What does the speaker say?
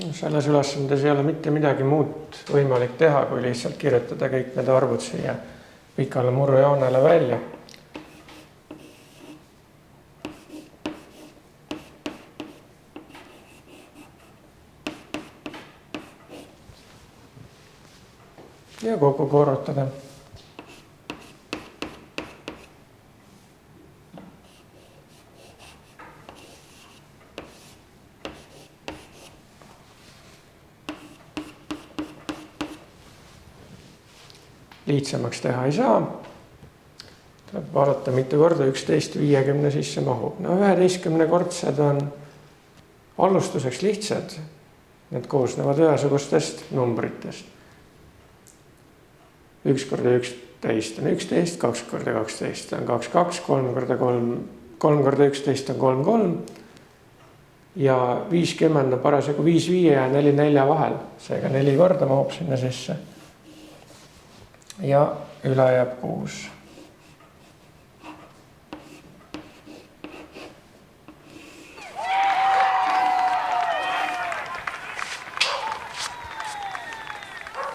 Selles ülesandes ei ole mitte midagi muud võimalik teha, kui lihtsalt kirjutada kõik need arvud siia pikale murrujoonele välja. Ja kokku korrutada. Lihtsamaks teha ei saa. Tuleb vaadata, mitu korda 11 50 sisse mahub. No 11 kordsed on alustuseks lihtsad. Need koosnevad ühesugustest numbritest. 1 korda 11 on 11, 2 korda 12 on 2, 2, 3 korda 3, 3 korda 11 on 3, 3. Ja 50 on parasjagu 5, 5 ja 4, 4 vahel. Seega 4 korda mahub sinna sisse. Ja üle jääb 6.